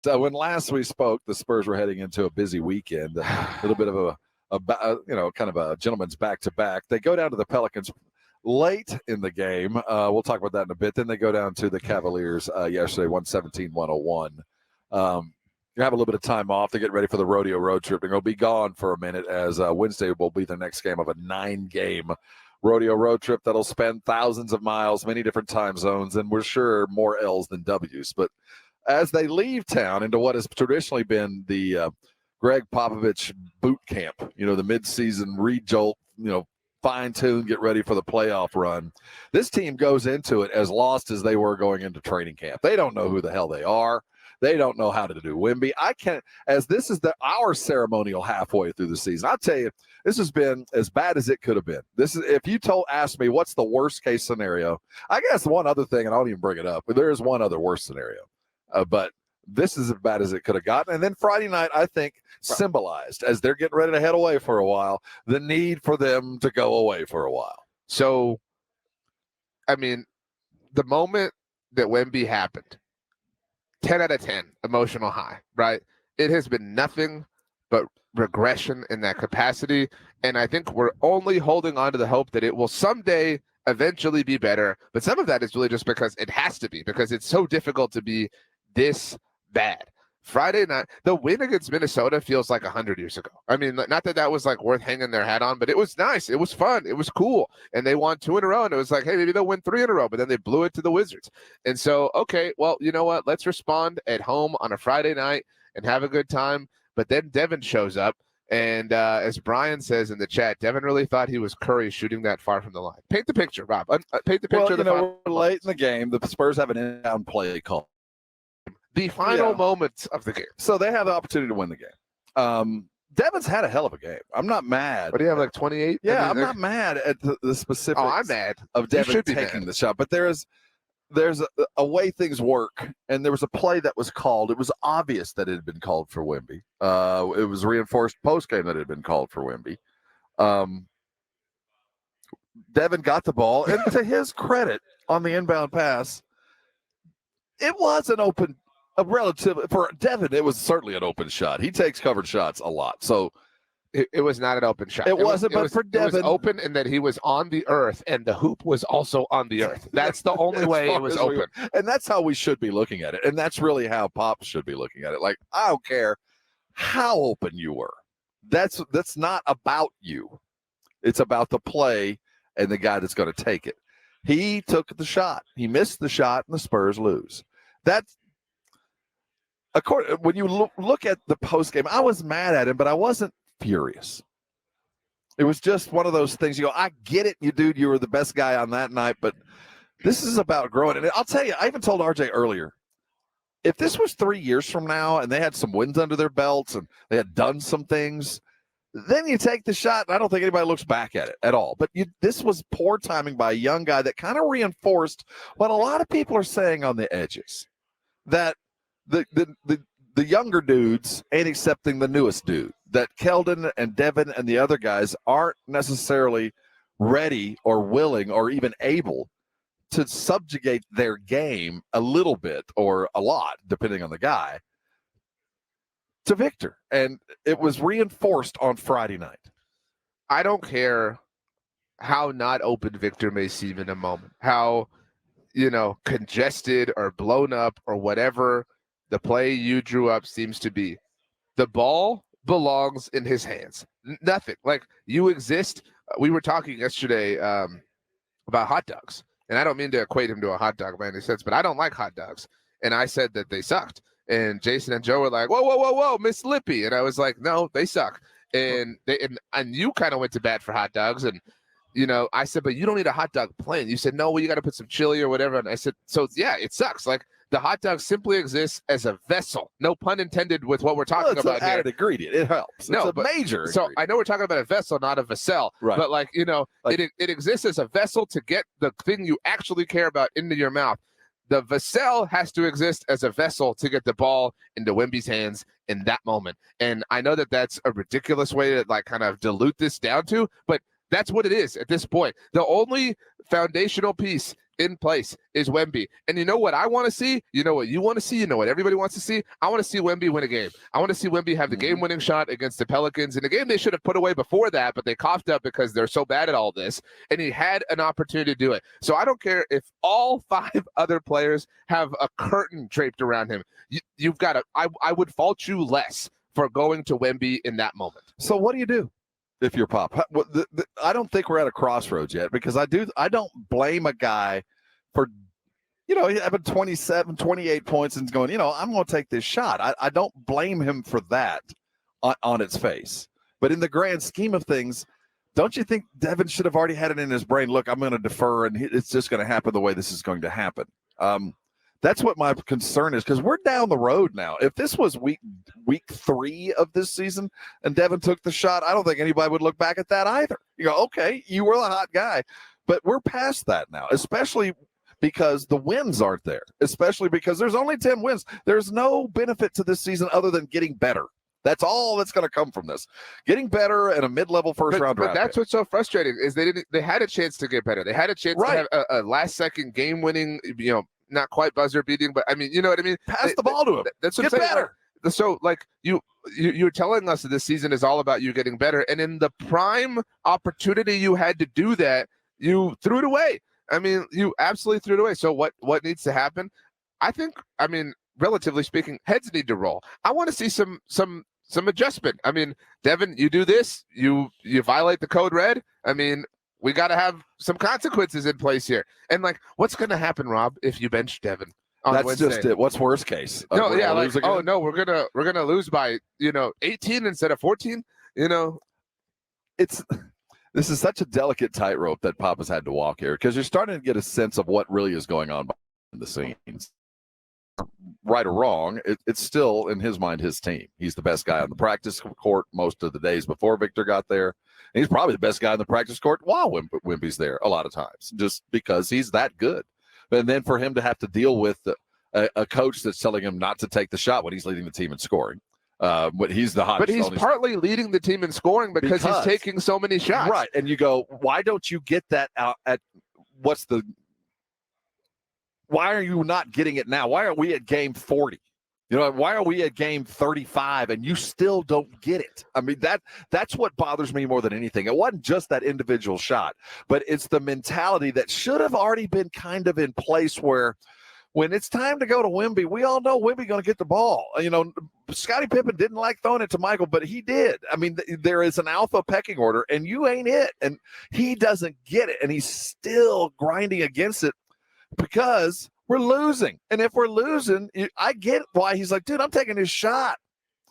when last we spoke, the Spurs were heading into a busy weekend, a little bit of kind of a gentleman's back-to-back. They go down to the Pelicans late in the game. We'll talk about that in a bit. Then they go down to the Cavaliers yesterday, 117-101. You have a little bit of time off to get ready for the rodeo road trip. And they'll be gone for a minute as Wednesday will be the next game of a 9-game rodeo road trip that'll span thousands of miles, many different time zones, and we're sure more L's than W's. But as they leave town into what has traditionally been the Greg Popovich boot camp, the midseason rejolt, fine-tune, get ready for the playoff run. This team goes into it as lost as they were going into training camp. They don't know who the hell they are. They don't know how to do Wemby. This is our ceremonial halfway through the season. I'll tell you, this has been as bad as it could have been. If you asked me what's the worst case scenario, I guess one other thing, and I don't even bring it up, but there is one other worst scenario. But this is as bad as it could have gotten. And then Friday night, I think, symbolized, as they're getting ready to head away for a while, the need for them to go away for a while. So, I mean, the moment that Wemby happened, 10 out of 10 emotional high, right? It has been nothing but regression in that capacity. And I think we're only holding on to the hope that it will someday eventually be better. But some of that is really just because it has to be, because it's so difficult to be this bad. Friday night, the win against Minnesota feels like 100 years ago. I mean, not that was like worth hanging their hat on, but it was nice. It was fun. It was cool. And they won 2 in a row. And it was like, hey, maybe they'll win 3 in a row. But then they blew it to the Wizards. And so, okay, well, you know what? Let's respond at home on a Friday night and have a good time. But then Devin shows up. And as Brian says in the chat, Devin really thought he was Curry shooting that far from the line. Paint the picture, Rob. Paint the picture. We're late in the game. The Spurs have an inbound play call. The final moments of the game. So they have the opportunity to win the game. Devin's had a hell of a game. I'm not mad. What do you have, like 28? Yeah, I'm not mad at the specifics. Oh, I'm mad. Of Devin taking the shot. But there's a way things work, and there was a play that was called. It was obvious that it had been called for Wemby. It was reinforced post-game that it had been called for Wemby. Devin got the ball, and to his credit, on the inbound pass, it was an open, for Devin, it was certainly an open shot. He takes covered shots a lot, so it was not an open shot. It wasn't, but for Devin, it was open in that he was on the earth, and the hoop was also on the earth. That's the only way it was open. And that's how we should be looking at it, and that's really how Pop should be looking at it. Like, I don't care how open you were. That's not about you. It's about the play and the guy that's going to take it. He took the shot. He missed the shot, and the Spurs lose. That's when you look at the post game. I was mad at him, but I wasn't furious. It was just one of those things. You go, I get it, you were the best guy on that night, but this is about growing. And I'll tell you, I even told RJ earlier, if this was 3 years from now and they had some wins under their belts and they had done some things, then you take the shot, and I don't think anybody looks back at it at all. But this was poor timing by a young guy that kind of reinforced what a lot of people are saying on the edges, that the younger dudes ain't accepting the newest dude, that Keldon and Devin and the other guys aren't necessarily ready or willing or even able to subjugate their game a little bit or a lot, depending on the guy, to Victor. And it was reinforced on Friday night. I don't care how not open Victor may seem in a moment, how, congested or blown up or whatever the play you drew up seems to be. The ball belongs in his hands. Nothing. Like, you exist. We were talking yesterday about hot dogs. And I don't mean to equate him to a hot dog by any sense, but I don't like hot dogs. And I said that they sucked. And Jason and Joe were like, whoa, Miss Lippy. And I was like, no, they suck. And you kind of went to bat for hot dogs. And, I said, but you don't need a hot dog plain. You said, no, well, you got to put some chili or whatever. And I said, so, yeah, it sucks. Like, the hot dog simply exists as a vessel. No pun intended with what we're talking about here. It's an added ingredient. It helps. It's a major ingredient. So I know we're talking about a vessel, not a Vassell. Right. But, it exists as a vessel to get the thing you actually care about into your mouth. The Vassell has to exist as a vessel to get the ball into Wemby's hands in that moment. And I know that that's a ridiculous way to kind of dilute this down to, but that's what it is at this point. The only foundational piece in place is Wemby. And you know what I want to see? You know what you want to see? You know what everybody wants to see? I want to see Wemby win a game. I want to see Wemby have the game-winning shot against the Pelicans in a game they should have put away before that, but they coughed up because they're so bad at all this, and he had an opportunity to do it. So I don't care if all 5 other players have a curtain draped around him. You've got to – I would fault you less for going to Wemby in that moment. So what do you do if you're Pop? I don't think we're at a crossroads yet, because I don't blame a guy for, having 27, 28 points and going, I'm going to take this shot. I don't blame him for that on its face. But in the grand scheme of things, don't you think Devin should have already had it in his brain, look, I'm going to defer, and it's just going to happen the way this is going to happen? That's what my concern is, because we're down the road now. If this was week 3 of this season and Devin took the shot, I don't think anybody would look back at that either. You go, okay, you were the hot guy. But we're past that now, especially because the wins aren't there, especially because there's only 10 wins. There's no benefit to this season other than getting better. That's all that's going to come from this. Getting better and a mid-level first-round draft. But that's what's so frustrating is they had a chance to get better. They had a chance to have a last-second game-winning, not quite buzzer beating, but I mean, you know what I mean? Pass the ball to him. That's what Get I'm saying. better. So, like, you're telling us that this season is all about you getting better, and in the prime opportunity you had to do that, you threw it away. I mean, you absolutely threw it away. So what needs to happen? I think, relatively speaking, heads need to roll. I want to see some adjustment. I mean, Devin, you do this, you violate the code red. I mean, we got to have some consequences in place here. And what's going to happen, Rob, if you bench Devin on That's Wednesday? just it. What's worst case? No, yeah, we're gonna lose by 18 instead of 14. This is such a delicate tightrope that Papa's had to walk here, because you're starting to get a sense of what really is going on behind the scenes. Right or wrong, it's still, in his mind, his team. He's the best guy on the practice court most of the days before Victor got there. And he's probably the best guy on the practice court while Wemby's there a lot of times, just because he's that good. And then for him to have to deal with a coach that's telling him not to take the shot when he's leading the team in scoring. But he's the hottest. But he's partly leading the team in scoring because he's taking so many shots. Right. And you go, why don't you get that out at why are you not getting it now? Why are we at game 40? Why are we at game 35 and you still don't get it? I mean, that's what bothers me more than anything. It wasn't just that individual shot, but it's the mentality that should have already been kind of in place, where when it's time to go to Wemby, we all know Wemby going to get the ball. Scottie Pippen didn't like throwing it to Michael, but he did. I mean, there is an alpha pecking order, and you ain't it. And he doesn't get it, and he's still grinding against it because we're losing. And if we're losing, I get why he's like, dude, I'm taking his shot.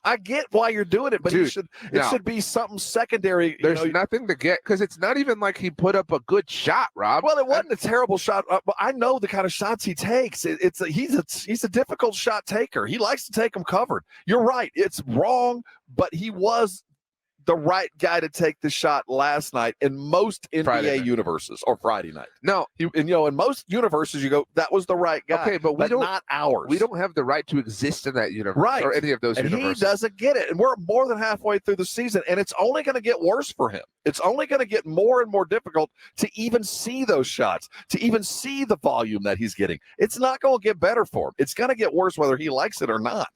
I get why you're doing it, but it should be something secondary. There's nothing to get, because it's not even like he put up a good shot, Rob. Well, it wasn't a terrible shot, but I know the kind of shots he takes. He's a difficult shot taker. He likes to take them covered. You're right. It's wrong, but he was the right guy to take the shot last night in most NBA universes, or Friday night. No, in most universes you go, that was the right guy. Okay, but not ours. We don't have the right to exist in that universe, right, or any of those universes. And he doesn't get it. And we're more than halfway through the season, and it's only going to get worse for him. It's only going to get more and more difficult to even see those shots, to even see the volume that he's getting. It's not going to get better for him. It's going to get worse whether he likes it or not.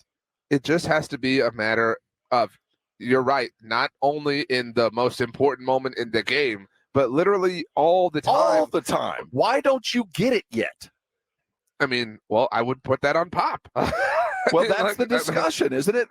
It just has to be a matter of, you're right, not only in the most important moment in the game, but literally all the time. All the time. Why don't you get it yet? I mean, well, I would put that on Pop. Well, that's the discussion, isn't it?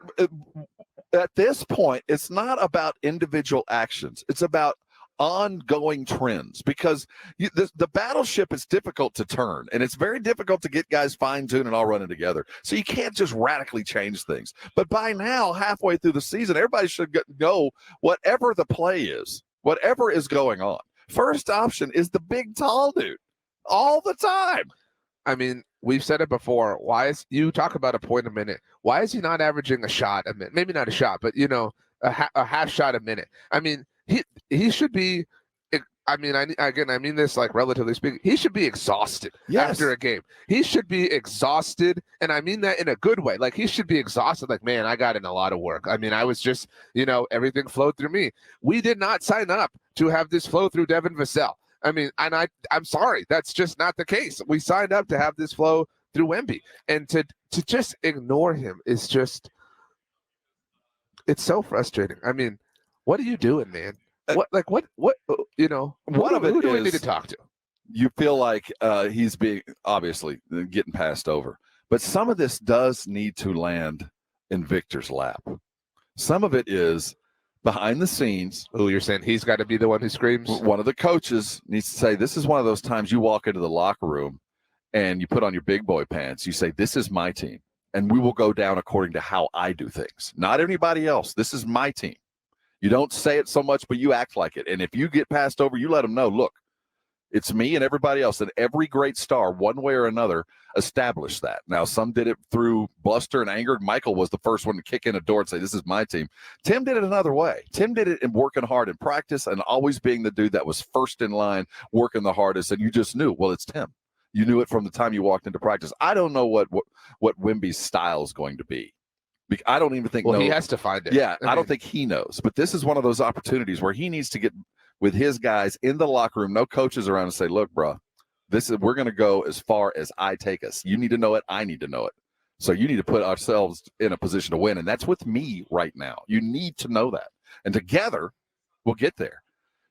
At this point, it's not about individual actions. It's about ongoing trends, because the battleship is difficult to turn, and it's very difficult to get guys fine-tuned and all running together. So you can't just radically change things. But by now, halfway through the season, everybody should know whatever the play is, whatever is going on. First option is the big, tall dude all the time. I mean, we've said it before. You talk about a point a minute. Why is he not averaging a shot a minute? Maybe not a shot, but, a half shot a minute. I mean, he should be, I mean this like relatively speaking, he should be exhausted after a game. He should be exhausted, and I mean that in a good way. Like, he should be exhausted, like, man, I got in a lot of work. I mean, I was just, everything flowed through me. We did not sign up to have this flow through Devin Vassell. I mean, and I'm sorry, that's just not the case. We signed up to have this flow through Wemby, and to just ignore him is just, it's so frustrating. I mean, what are you doing, man? What One of it who do we need to is talk to? you feel like he's being obviously getting passed over, but some of this does need to land in Victor's lap. Some of it is behind the scenes. Oh, you're saying he's got to be the one who screams? One of the coaches needs to say, this is one of those times you walk into the locker room and you put on your big boy pants. You say, this is my team, and we will go down according to how I do things, not anybody else. This is my team. You don't say it so much, but you act like it. And if you get passed over, you let them know, look, it's me and everybody else. And every great star, one way or another, established that. Now, some did it through bluster and anger. Michael was the first one to kick in a door and say, this is my team. Tim did it another way. Tim did it in working hard in practice and always being the dude that was first in line, working the hardest. And you just knew, well, it's Tim. You knew it from the time you walked into practice. I don't know what Wemby's style is going to be. I don't even think. Well, he has to find it. Yeah, I don't think he knows. But this is one of those opportunities where he needs to get with his guys in the locker room, no coaches around, and say, look, bro, we're going to go as far as I take us. You need to know it. I need to know it. So you need to put ourselves in a position to win. And that's with me right now. You need to know that. And together, we'll get there.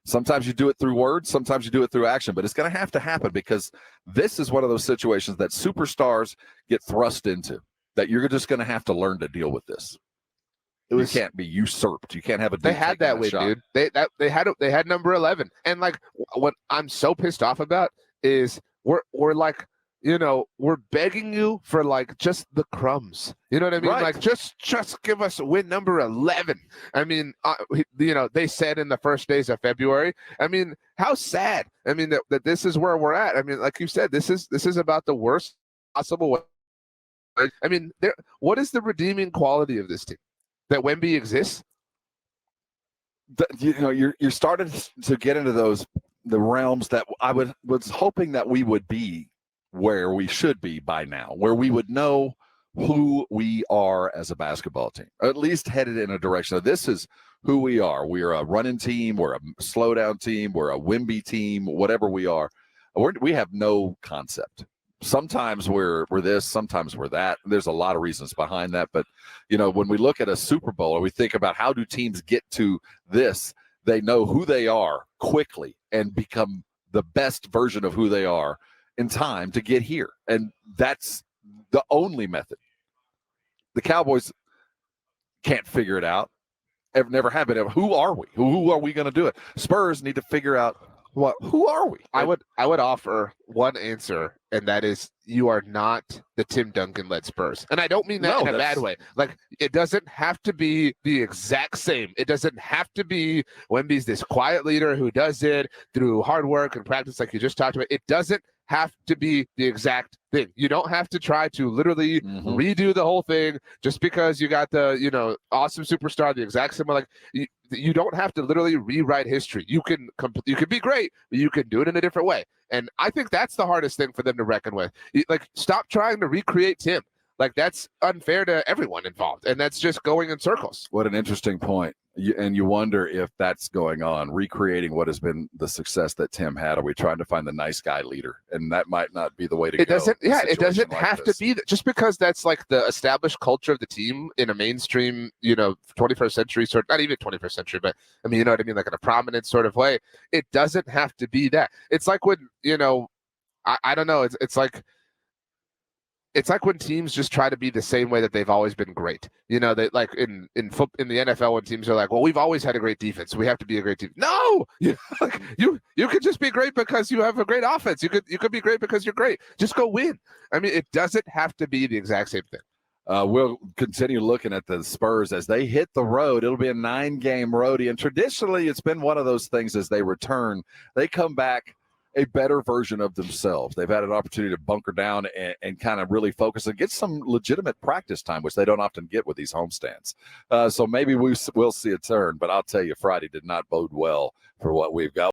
Sometimes you do it through words. Sometimes you do it through action. But it's going to happen because this is one of those situations that superstars get thrust into, that you're just going to have to learn to deal with this. You can't be usurped. You can't have a. They had that way, dude. They had number 11, and like what I'm so pissed off about is we're like, we're begging you for like just the crumbs. You know what I mean? Right. Like just give us win number 11. I mean, they said in the first days of February. I mean, how sad. I mean that this is where we're at. I mean, like you said, this is about the worst possible way. I mean, what is the redeeming quality of this team? That Wemby exists? You're starting to get into the realms that I was hoping that we would be where we should be by now, where we would know who we are as a basketball team, or at least headed in a direction of this is who we are. We're a running team. We're a slow down team. We're a Wemby team, whatever we are. We have no concept. Sometimes we're this, sometimes we're that. There's a lot of reasons behind that. But, when we look at a Super Bowl or we think about how do teams get to this, they know who they are quickly and become the best version of who they are in time to get here. And that's the only method. The Cowboys can't figure it out. Never have been. Who are we? Who are we going to do it? Spurs need to figure out who are we? I would offer one answer, and that is you are not the Tim Duncan-led Spurs. And I don't mean that in a bad way. Like, it doesn't have to be the exact same. It doesn't have to be Wemby's this quiet leader who does it through hard work and practice like you just talked about. It doesn't have to be the exact thing. You don't have to try to literally redo the whole thing just because you got the, awesome superstar, the exact same. Like, you don't have to literally rewrite history. You can be great, but you can do it in a different way. And I think that's the hardest thing for them to reckon with. Like, stop trying to recreate Tim. Like, that's unfair to everyone involved, and that's just going in circles. What an interesting point. And you wonder if that's going on, recreating what has been the success that Tim had. Are we trying to find the nice guy leader? And that might not be the way to go. It doesn't have to be that. Just because that's like the established culture of the team in a mainstream, 21st century sort, not even 21st century, but I mean, you know what I mean? Like in a prominent sort of way. It doesn't have to be that. It's like when, I don't know. It's like when teams just try to be the same way that they've always been great. They like in the NFL when teams are like, well, we've always had a great defense. We have to be a great team. No, you could just be great because you have a great offense. You could be great because you're great. Just go win. I mean, it doesn't have to be the exact same thing. We'll continue looking at the Spurs as they hit the road. It'll be a 9-game roadie. And traditionally, it's been one of those things as they return, they come back a better version of themselves. They've had an opportunity to bunker down and kind of really focus and get some legitimate practice time, which they don't often get with these homestands. So maybe we'll see a turn, but I'll tell you, Friday did not bode well for what we've got.